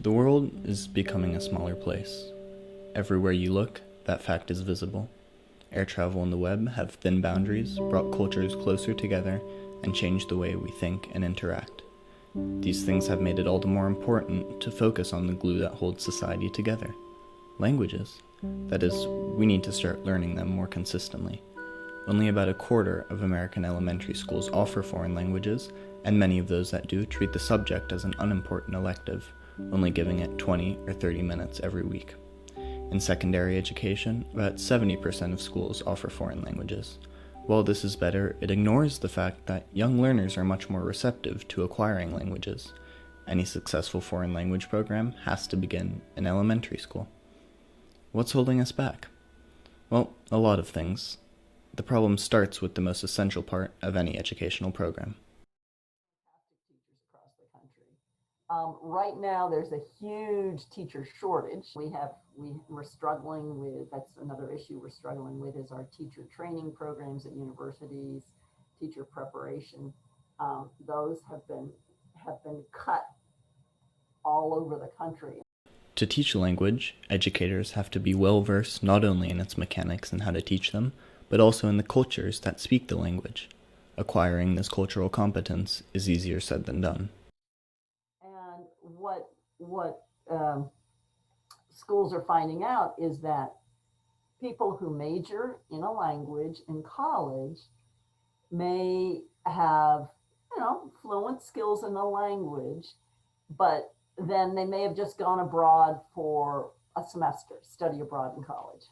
The world is becoming a smaller place. Everywhere you look, that fact is visible. Air travel and the web have thin boundaries, brought cultures closer together, and changed the way we think and interact. These things have made it all the more important to focus on the glue that holds society together. Languages. That is, we need to start learning them more consistently. Only about a quarter of American elementary schools offer foreign languages, and many of those that do treat the subject as an unimportant elective, only giving it 20 or 30 minutes every week. In secondary education, about 70% of schools offer foreign languages. While this is better, it ignores the fact that young learners are much more receptive to acquiring languages. Any successful foreign language program has to begin in elementary school. What's holding us back? Well, a lot of things. The problem starts with the most essential part of any educational program. Teachers across the country. Right now, there's a huge teacher shortage. We're struggling with, that's another issue we're struggling with, is our teacher training programs at universities, teacher preparation. Those have been cut all over the country. To teach a language, educators have to be well-versed not only in its mechanics and how to teach them, but also in the cultures that speak the language. Acquiring this cultural competence is easier said than done. And what schools are finding out is that people who major in a language in college may have, fluent skills in the language, but then they may have just gone abroad for a semester, study abroad in college.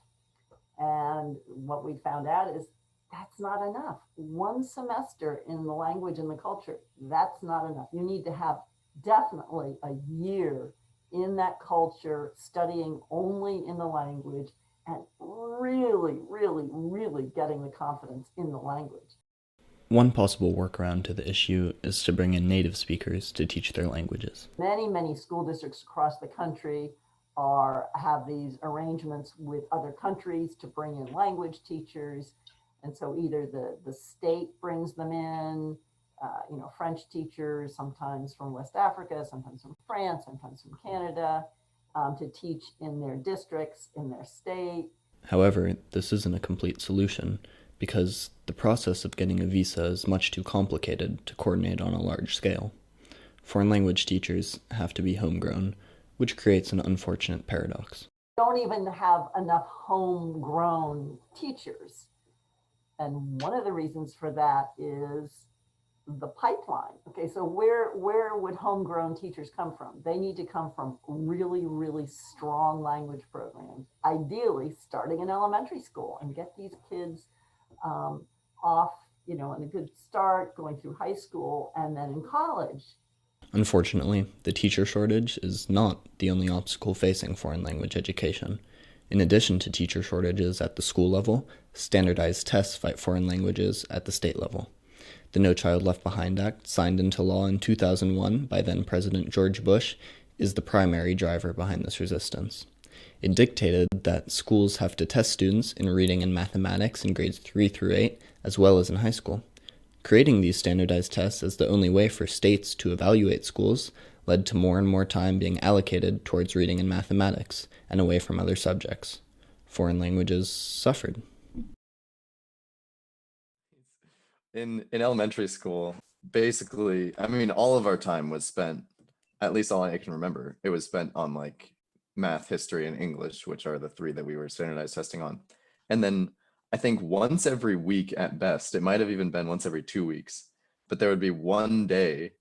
And what we found out is that's not enough. One semester in the language and the culture, that's not enough. You need to have definitely a year in that culture, studying only in the language and really, really, really getting the confidence in the language. One possible workaround to the issue is to bring in native speakers to teach their languages. Many school districts across the country have these arrangements with other countries to bring in language teachers. And so either the state brings them in, French teachers, sometimes from West Africa, sometimes from France, sometimes from Canada, to teach in their districts, in their state. However, this isn't a complete solution, because the process of getting a visa is much too complicated to coordinate on a large scale. Foreign language teachers have to be homegrown, which creates an unfortunate paradox. We don't even have enough homegrown teachers. And one of the reasons for that is the pipeline. Okay, so where would homegrown teachers come from? They need to come from really, really strong language programs, ideally starting in elementary school, and get these kids off, in a good start, going through high school and then in college. Unfortunately, the teacher shortage is not the only obstacle facing foreign language education. In addition to teacher shortages at the school level, standardized tests fight foreign languages at the state level. The No Child Left Behind Act, signed into law in 2001 by then-President George Bush, is the primary driver behind this resistance. It dictated that schools have to test students in reading and mathematics in grades 3 through 8, as well as in high school. Creating these standardized tests as the only way for states to evaluate schools led to more and more time being allocated towards reading and mathematics, and away from other subjects. Foreign languages suffered. In elementary school, basically, all of our time was spent, at least all I can remember, it was spent on math, history, and English, which are the three that we were standardized testing on. And then I think once every week at best, it might have even been once every 2 weeks, but there would be one day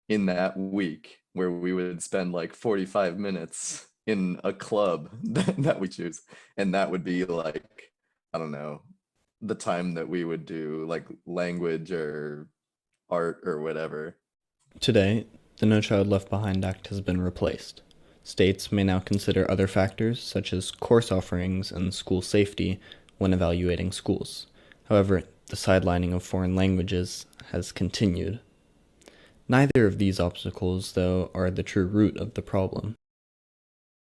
in that week where we would spend 45 minutes in a club that we choose. And that would be I don't know, the time that we would do language or art or whatever. Today, the No Child Left Behind Act has been replaced. States may now consider other factors, such as course offerings and school safety, when evaluating schools. However, the sidelining of foreign languages has continued. Neither of these obstacles, though, are the true root of the problem.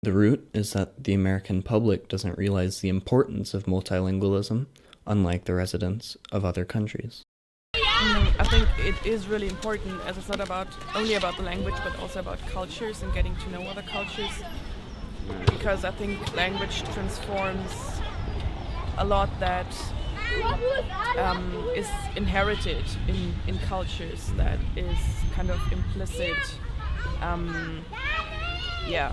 The root is that the American public doesn't realize the importance of multilingualism, unlike the residents of other countries. Yeah! I think it is really important, as it's not about only about the language, but also about cultures and getting to know other cultures. Because I think language transforms a lot that is inherited in cultures, that is kind of implicit. Yeah.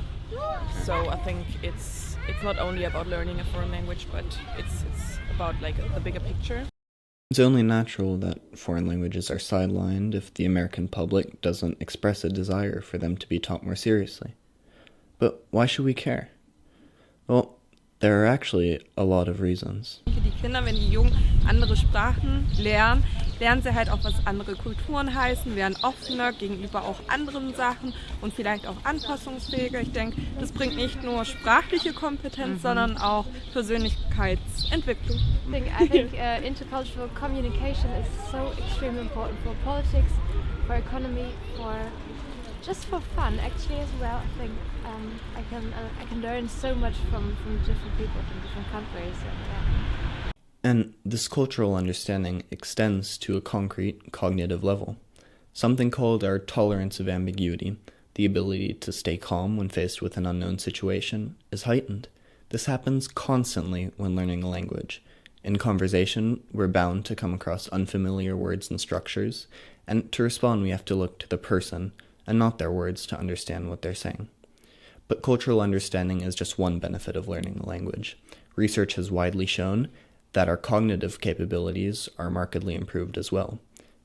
So I think it's not only about learning a foreign language, but it's about like the bigger picture. It's only natural that foreign languages are sidelined if the American public doesn't express a desire for them to be taught more seriously. But why should we care? Well, there are actually a lot of reasons. Die Kinder, wenn die Jungen andere Sprachen lernen, lernen sie halt auch, was andere Kulturen heißen, werden offener gegenüber auch anderen Sachen und vielleicht auch anpassungsfähiger. Ich denke, das bringt nicht nur sprachliche Kompetenz, sondern auch Persönlichkeitsentwicklung. I think intercultural communication is so extremely important for politics, for economy, for just for fun actually as well. I think I can learn so much from different people from different countries. And this cultural understanding extends to a concrete cognitive level, something called our tolerance of ambiguity. The ability to stay calm when faced with an unknown situation is heightened. This happens constantly when learning a language. In conversation, we're bound to come across unfamiliar words and structures, and to respond we have to look to the person and not their words to understand what they're saying. But cultural understanding is just one benefit of learning a language. Research has widely shown that our cognitive capabilities are markedly improved as well.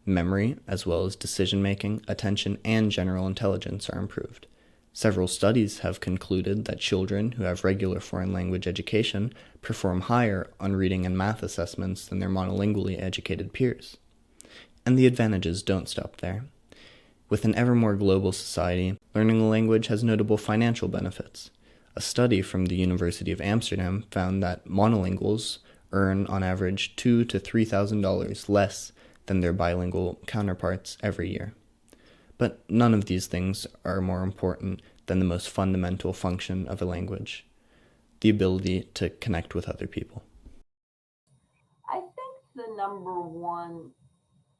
Memory, as well as decision-making, attention, and general intelligence are improved. Several studies have concluded that children who have regular foreign language education perform higher on reading and math assessments than their monolingually educated peers. And the advantages don't stop there. With an ever more global society, learning a language has notable financial benefits. A study from the University of Amsterdam found that monolinguals earn on average $2,000 to $3,000 less than their bilingual counterparts every year. But none of these things are more important than the most fundamental function of a language, the ability to connect with other people. I think the number one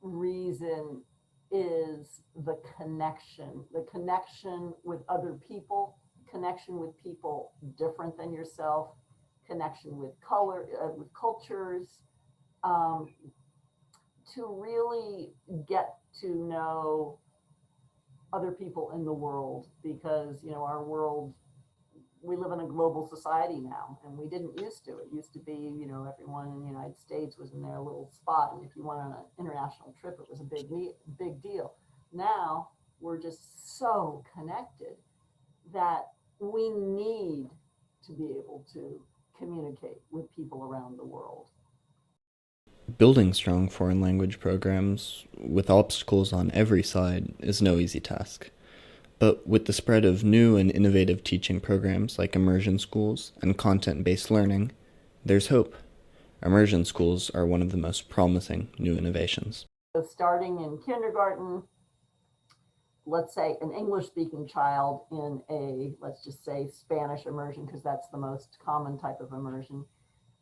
reason is the connection with other people, connection with people different than yourself, connection with with cultures, to really get to know other people in the world, because our world, we live in a global society now, and we didn't used to. It used to be, everyone in the United States was in their little spot, and if you went on an international trip, it was a big deal. Now we're just so connected that we need to be able to communicate with people around the world. Building strong foreign language programs with obstacles on every side is no easy task. But with the spread of new and innovative teaching programs like immersion schools and content-based learning, there's hope. Immersion schools are one of the most promising new innovations. So starting in kindergarten, let's say an English-speaking child in let's just say Spanish immersion, because that's the most common type of immersion,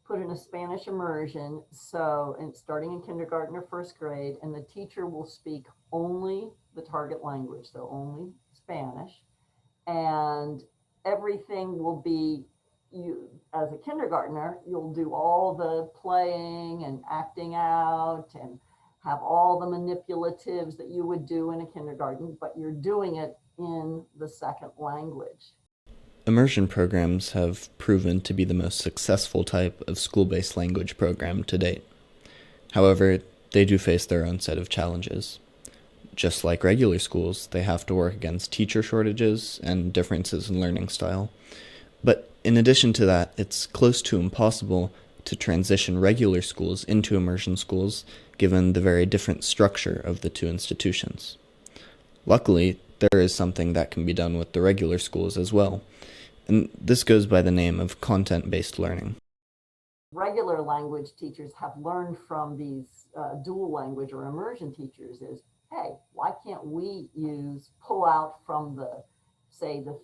put in a Spanish immersion, and starting in kindergarten or first grade, and the teacher will speak only the target language, so only Spanish, and everything will be, you as a kindergartner, you'll do all the playing and acting out and have all the manipulatives that you would do in a kindergarten, but you're doing it in the second language. Immersion programs have proven to be the most successful type of school-based language program to date. However, they do face their own set of challenges. Just like regular schools, they have to work against teacher shortages and differences in learning style. But in addition to that, it's close to impossible to transition regular schools into immersion schools, given the very different structure of the two institutions. Luckily, there is something that can be done with the regular schools as well, and this goes by the name of content-based learning. Regular language teachers have learned from these dual language or immersion teachers is, hey, why can't we pull out from the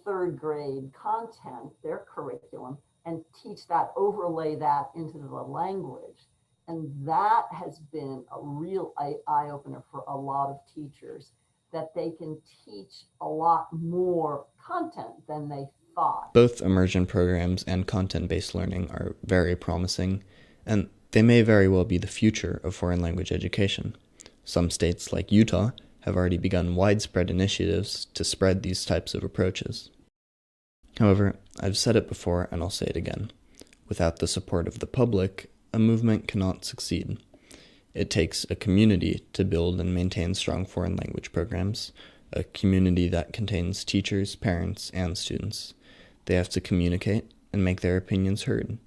third grade content, their curriculum, and teach that, overlay that into the language. And that has been a real eye opener for a lot of teachers, that they can teach a lot more content than they thought. Both immersion programs and content-based learning are very promising, and they may very well be the future of foreign language education. Some states, like Utah, have already begun widespread initiatives to spread these types of approaches. However, I've said it before and I'll say it again. Without the support of the public, a movement cannot succeed. It takes a community to build and maintain strong foreign language programs, a community that contains teachers, parents, and students. They have to communicate and make their opinions heard.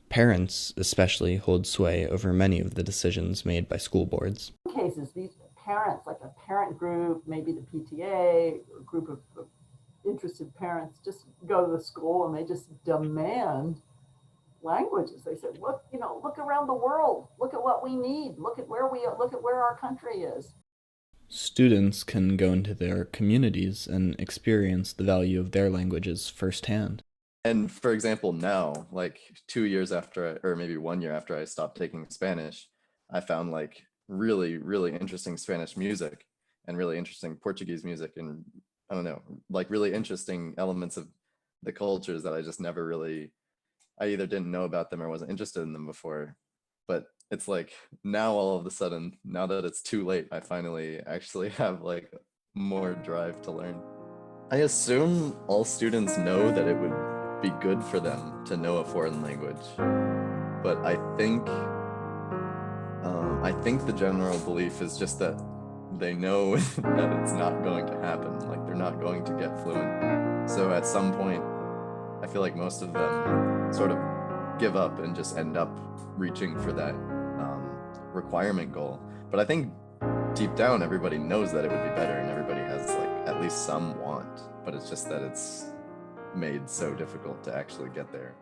Parents, especially, hold sway over many of the decisions made by school boards. In some cases, these parents, like a parent group, maybe the PTA, or a group of interested parents, just go to the school and they just demand languages. They said, look, look around the world, look at what we need, look at where our country is. Students can go into their communities and experience the value of their languages firsthand. And for example, now, like 2 years after, or maybe 1 year after I stopped taking Spanish, I found like really, really interesting Spanish music and really interesting Portuguese music, and I don't know, like really interesting elements of the cultures that I just never really, I either didn't know about them or wasn't interested in them before. But it's like now all of a sudden, now that it's too late, I finally actually have like more drive to learn. I assume all students know that it would be good for them to know a foreign language, but I think the general belief is just that they know that it's not going to happen, like they're not going to get fluent. So at some point, I feel like most of them sort of give up and just end up reaching for that requirement goal. But I think deep down, everybody knows that it would be better, and everybody has like at least some want, but it's just that it's made so difficult to actually get there.